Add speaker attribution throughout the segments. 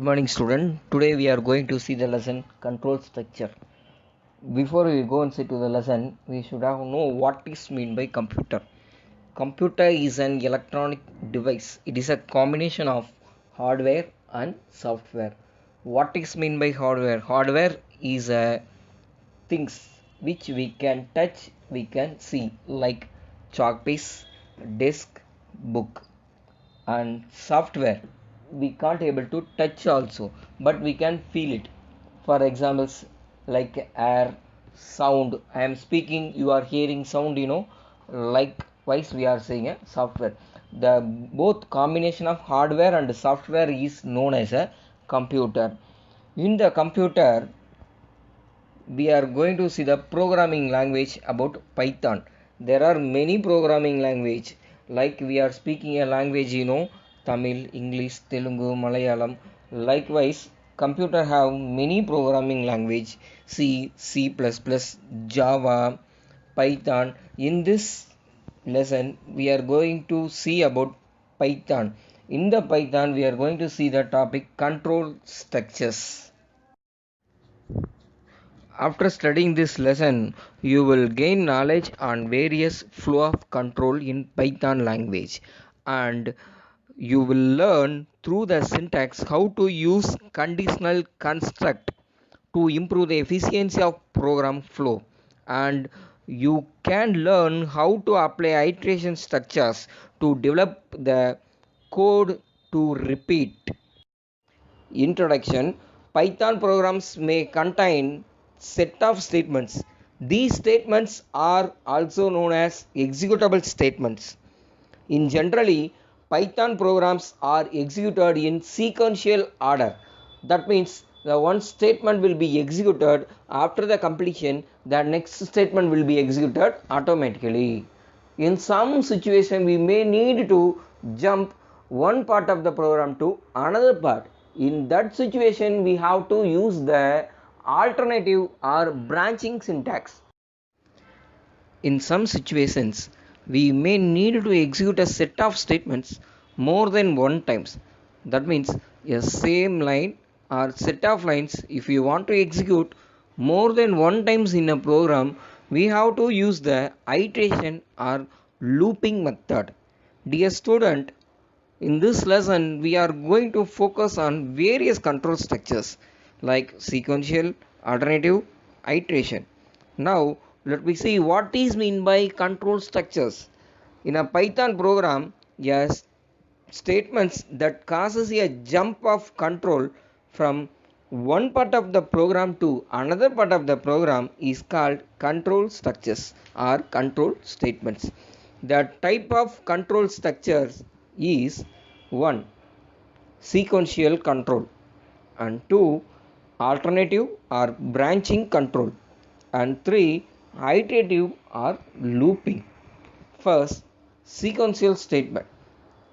Speaker 1: Good morning student. Today we are going to see the lesson control structure. Before we go and see to the lesson, we should have know what is mean by computer. Computer is an electronic device. It is a combination of hardware and software. What is mean by hardware? Hardware is a things which we can touch, we can see like chalk piece, disk, book, and software we can't able to touch also, but we can feel it. For examples like air, sound. I am speaking, you are hearing sound, likewise we are saying a software. The both combination of hardware and software is known as a computer. In the computer we are going to see the programming language about Python. There are many programming language, like we are speaking a language, Tamil, English, Telugu, Malayalam. Likewise computer have many programming language: C, C++, Java, Python. In this lesson we are going to see about Python. In the Python we are going to see the topic control structures. After studying this lesson, you will gain knowledge on various flow of control in Python language, and you will learn through the syntax how to use conditional construct to improve the efficiency of program flow, and you can learn how to apply iteration structures to develop the code to repeat. Introduction. Python programs may contain set of statements. These statements are also known as executable statements. In generally, Python programs are executed in sequential order. That means the one statement will be executed after the completion, the next statement will be executed automatically. In some situation we may need to jump one part of the program to another part. In that situation we have to use the alternative or branching syntax. In some situations we may need to execute a set of statements more than one times. That means a same line or set of lines, if you want to execute more than one times in a program, we have to use the iteration or looping method. Dear student, in this lesson we are going to focus on various control structures like sequential, alternative, iteration. Now let me see what is mean by control structures. In a Python program, yes, statements that causes a jump of control from one part of the program to another part of the program is called control structures or control statements. The type of control structures is 1. Sequential control, and 2. Alternative or branching control, and 3. Iterative or looping. First, sequential statement.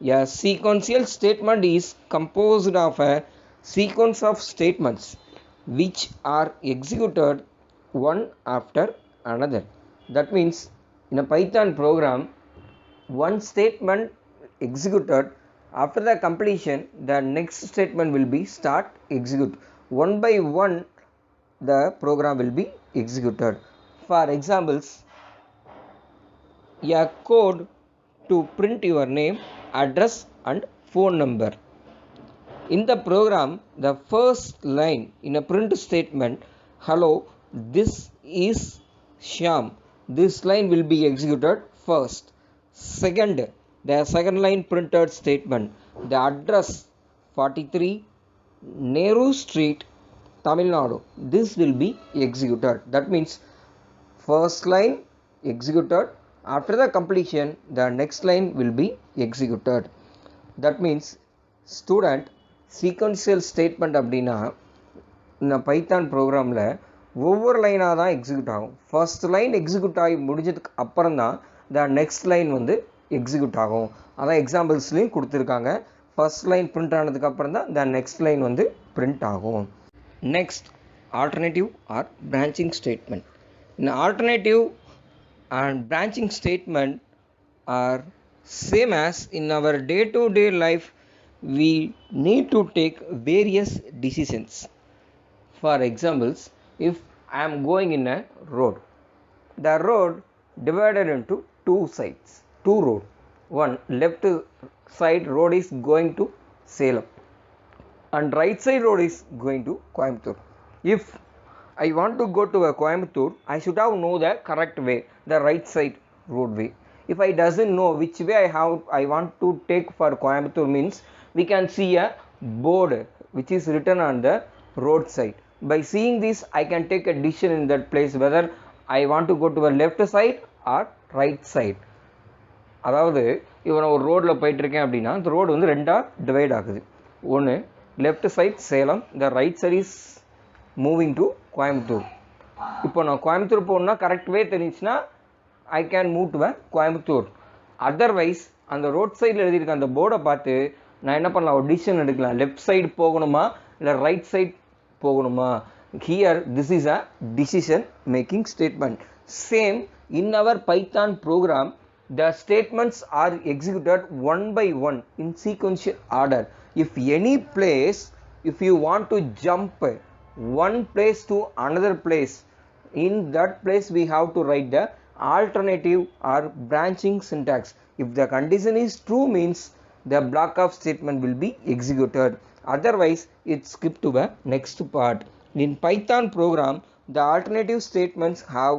Speaker 1: A sequential statement is composed of a sequence of statements which are executed one after another. That means in a Python program, one statement executed, after the completion the next statement will be start execute. One by one the program will be executed. For examples, a code to print your name, address and phone number. In the program, the first line in a print statement, hello, this is Shyam. This line will be executed first. Second, the second line printed statement, the address 43 Nehru Street, Tamil Nadu. This will be executed. That means first line executed, after the completion the next line will be executed. That means student, sequential statement அப்படின்னா இந்த Python ப்ரோக்ராமில் ஒவ்வொரு லைனாக தான் execute ஆகும். First line execute ஆகி முடிஞ்சதுக்கு அப்புறம் தான் த நெக்ஸ்ட் லைன் வந்து எக்ஸிக்யூட் ஆகும். அதான் எக்ஸாம்பிள்ஸ்லேயும் கொடுத்துருக்காங்க. ஃபர்ஸ்ட் லைன் பிரிண்ட் ஆனதுக்கு அப்புறம் தான் த நெக்ஸ்ட் லைன் வந்து பிரிண்ட் ஆகும். Next alternative or branching statement. இந்த alternative and branching statement are same as in our day-to-day life we need to take various decisions. For examples, if I am going in a road, the road divided into two sides, two road. One left side road is going to Salem and right side road is going to Coimbatore. If I want to go to a Coimbatore, I should have know the correct way, the right side road way. If I doesn't know which way I want to take for Coimbatore means we can see a board which is written on the roadside. By seeing this I can take a decision in that place whether I want to go to a left side or right side. அதாவது இப்போ நான் ஒரு ரோடில் போயிட்டுருக்கேன் அப்படின்னா அந்த road வந்து ரெண்டாக டிவைட் ஆகுது. ஒன்று left side Salem, the right side is moving to Coimbatore. இப்போ நான் கோயம்புத்தூர் போகணுன்னா கரெக்ட் வே தெரிஞ்சுன்னா I can move to Coimbatore. Otherwise அந்த ரோட் சைடில் எழுதியிருக்க அந்த போர்டை பார்த்து நான் என்ன பண்ணலாம், ஒரு டிசிஷன் எடுக்கலாம். லெஃப்ட் சைடு போகணுமா இல்லை ரைட் சைட் போகணுமா. Here this is a decision making statement. Same in our Python program the statements are executed one by one in sequential order. If any place, if you want to jump one place to another place, in that place we have to write the alternative or branching syntax. If the condition is true means the block of statement will be executed, otherwise it skip to the next part. In Python program the alternative statements have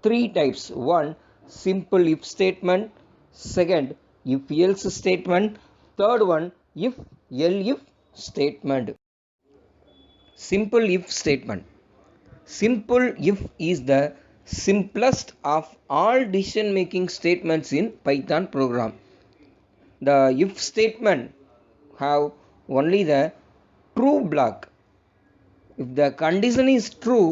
Speaker 1: three types. One, simple if statement. Second, if else statement. Third one, if elif statement. Simple if statement. Simple if is the simplest of all decision making statements in Python program. The if statement have only the true block. If the condition is true,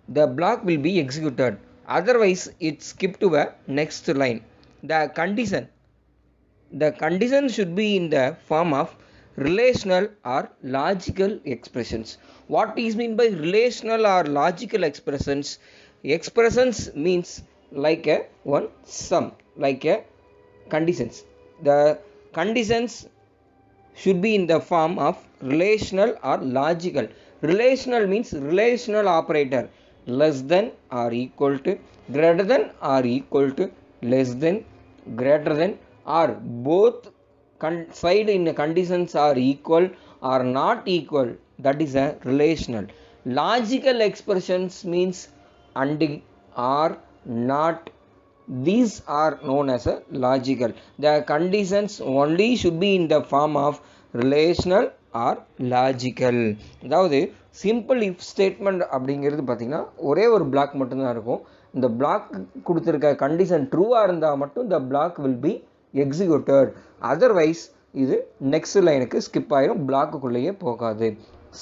Speaker 1: the block will be executed, otherwise it skip to the next line. The condition should be in the form of relational or logical expressions. What is mean by relational or logical expressions? Expressions means like a one sum, like a conditions. The conditions should be in the form of relational or logical. Relational means relational operator, less than or equal to, greater than or equal to, less than, greater than, or both side in the conditions are equal or not equal, that is a relational. Logical expressions means and or not, these are known as a logical. The conditions only should be in the form of relational or logical. அதாவது simple if statement அப்படிங்கிறது பார்த்திங்கன்னா ஒரே ஒரு black மட்டும்தான் இருக்கும். இந்த black கொடுத்துருக்க condition ட்ரூவாக இருந்தால் மட்டும் இந்த block will be executed, otherwise இது நெக்ஸ்ட் லைனுக்கு ஸ்கிப் ஆயிரும், பிளாக்குள்ளேயே போகாது.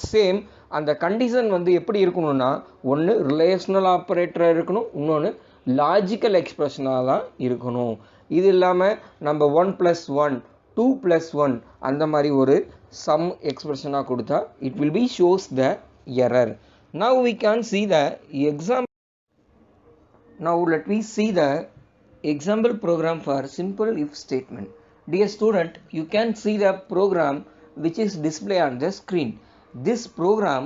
Speaker 1: சேம் அந்த கண்டிஷன் வந்து எப்படி இருக்கணும்னா ஒன்று ரிலேஷனல் ஆப்ரேட்டராக இருக்கணும், இன்னொன்று லாஜிக்கல் எக்ஸ்பிரஷனாக தான் இருக்கணும். இது இல்லாமல் நம்ம 1+1 2+1 அந்த மாதிரி ஒரு சம் எக்ஸ்பிரஷனாக கொடுத்தா it will be shows the error. Now we can see the example. Now let me see the example program for simple if statement. Dear student, you can see the program which is displayed on the screen. This program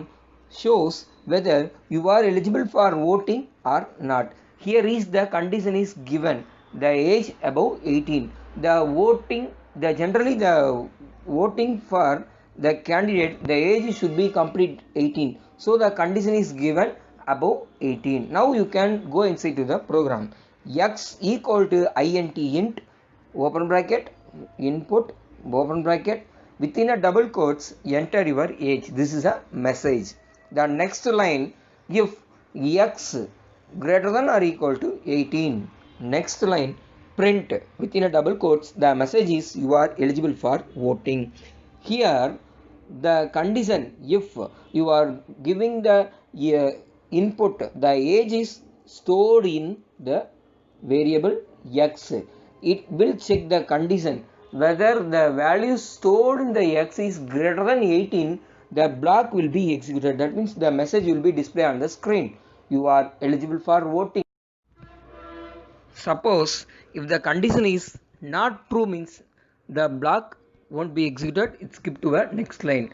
Speaker 1: shows whether you are eligible for voting or not. Here is the condition is given, the age above 18. The voting, generally the voting for the candidate, the age should be complete 18. So the condition is given above 18. Now you can go inside to the program. X equal to int int open bracket input open bracket within a double quotes enter your age. This is a message. The next line, if x greater than or equal to 18. Next line, print within a double quotes the message is you are eligible for voting. Here the condition, if you are giving the input, the age is stored in the variable x, it will check the condition whether the value stored in the x is greater than 18, the block will be executed. That means the message will be displayed on the screen. You are eligible for voting. Suppose if the condition is not true, means the block won't be executed, it skip to a next line.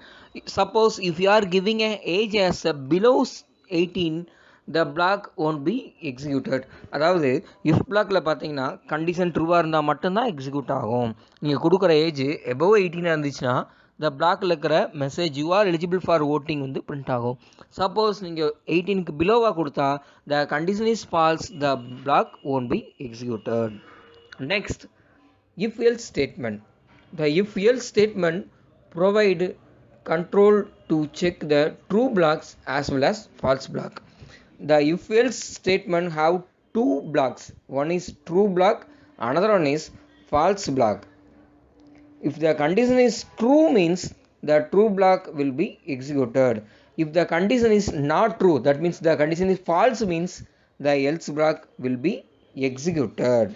Speaker 1: Suppose if you are giving a age as a below 18, the block won't be executed. அதாவது if blockல பார்த்தீங்கன்னா condition ட்ரூவாக இருந்தால் மட்டும்தான் execute ஆகும். நீங்கள் கொடுக்குற age above 18 இருந்துச்சுன்னா the blockல இருக்கிற message you are eligible for voting வந்து பிரிண்ட் ஆகும். சப்போஸ் நீங்கள் 18க்கு பிலோவாக கொடுத்தா the condition is false, the block won't be executed. Next, if else statement. The if else statement provide control to check the true blocks as well as false block. The if else statement have two blocks. One is true block, another one is false block. If the condition is true, means the true block will be executed. If the condition is not true, that means the condition is false, means the else block will be executed.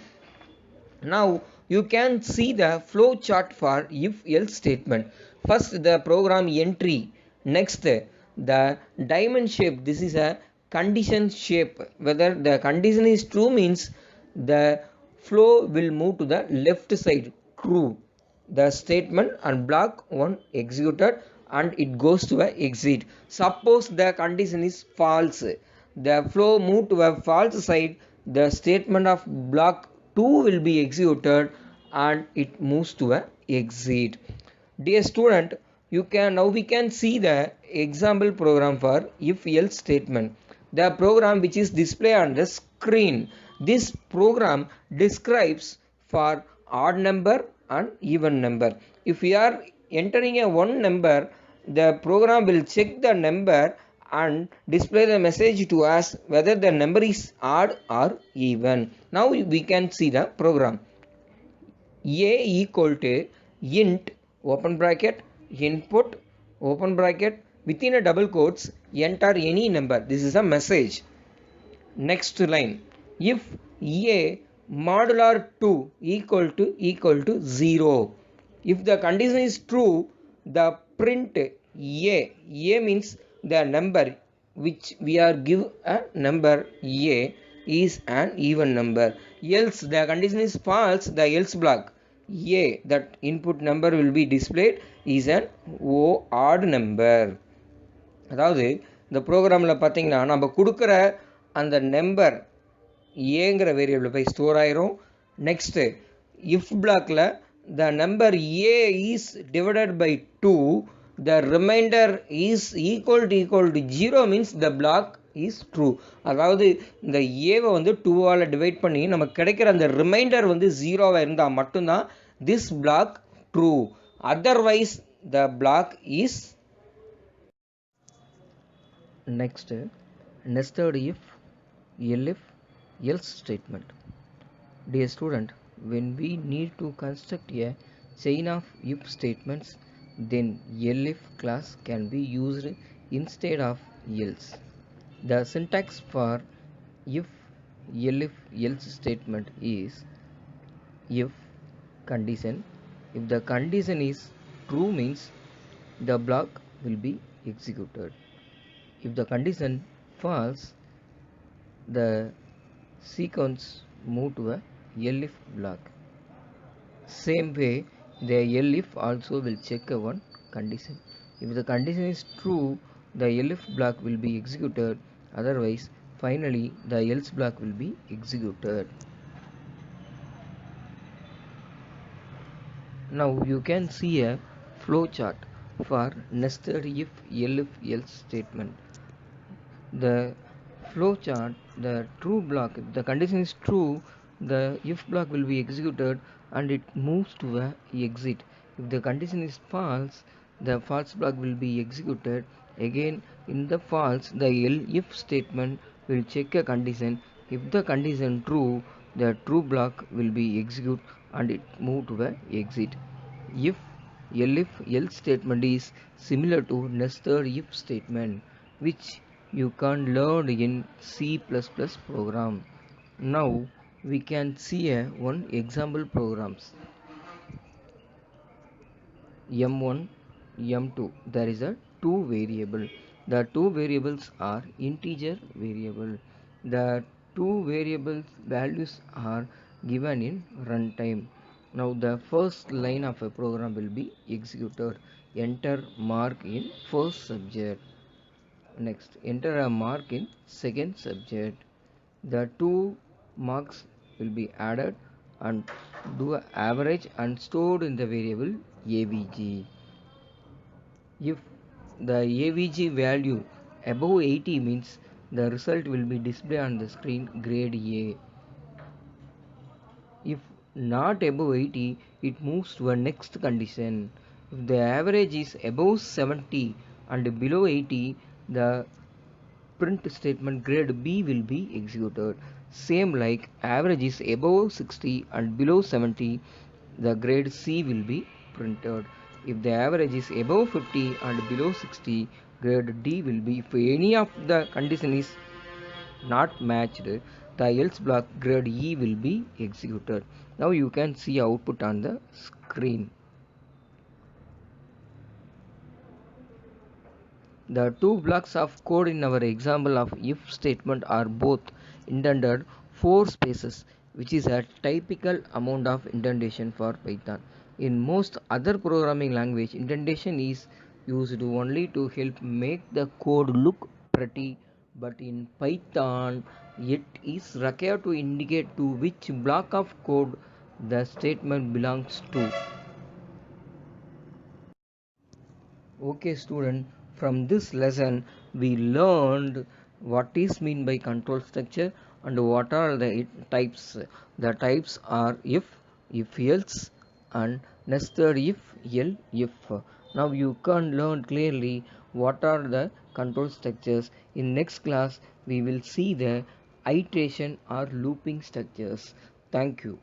Speaker 1: Now you can see the flow chart for if else statement. First the program entry, next the diamond shape, this is a condition shape. Whether the condition is true, means the flow will move to the left side, true, the statement and block 1 executed and it goes to a exit. Suppose the condition is false, the flow move to a false side, the statement of block 2 will be executed and it moves to a exit. Dear student, you can now we can see the example program for if else statement. The program which is displayed on the screen, this program describes for odd number and even number. If we are entering a one number, the program will check the number and display the message to us whether the number is odd or even. Now we can see the program. A equal to int open bracket input open bracket within a double quotes enter any number. This is a message. Next line, if a modular 2 equal to 0, if the condition is true, the print a means the number which we are give a number a is an even number. Else the condition is false, the else block a, that input number will be displayed, is an odd number. அதாவது இந்த ப்ரோக்ராமில் பார்த்தீங்கன்னா நம்ம கொடுக்குற அந்த number ஏங்கிற variable போய் store ஆயிரும். நெக்ஸ்ட்டு இஃப் பிளாக்ல the number A is divided by 2, the remainder is equal to 0 means the block is true. அதாவது இந்த ஏவை வந்து 2ஆல் டிவைட் பண்ணி நமக்கு கிடைக்கிற அந்த ரிமைண்டர் வந்து 0வாக இருந்தால் மட்டும்தான் this block true, otherwise the block is. Next, nested if, elif, else statement. Dear student, when we need to construct a chain of if statements, then elif class can be used instead of else. The syntax for if, elif, else statement is if condition. If the condition is true, means the block will be executed. If the condition false, the sequence move to a elif block. Same way, the elif also will check a one condition. If the condition is true, the elif block will be executed, otherwise finally the else block will be executed. Now you can see a flow chart for nested if, elif, else statement. The flow chart, the true block, if the condition is true, the if block will be executed and it moves to a exit. If the condition is false, the false block will be executed. Again in the false, the if statement will check a condition. If the condition true, the true block will be executed and it move to a exit. If Elif else statement is similar to nested if statement, which you can learn in C++ program. Now we can see one example programs. M1, M2. There is a two variable. The two variables are integer variable. The two variables values are given in runtime. Now the first line of a program will be executed. Enter mark in first subject. Next, enter a mark in second subject. The two marks will be added and do a average and stored in the variable avg. If the avg value above 80 means the result will be displayed on the screen grade A. If not above 80, it moves to a next condition. If the average is above 70 and below 80, the print statement grade B will be executed. Same like average is above 60 and below 70, the grade C will be printed. If the average is above 50 and below 60, grade D will be. If any of the condition is not matched, the else block grade E will be executed. Now you can see output on the screen. The two blocks of code in our example of if statement are both indented 4 spaces, which is a typical amount of indentation for Python. In most other programming language, indentation is used only to help make the code look pretty, but in Python it is required to indicate to which block of code the statement belongs to. Okay student, from this lesson we learned what is mean by control structure and what are the types. The types are if else and nested if. Now you can learn clearly what are the control structures. In next class we will see the iteration or looping structures. Thank you.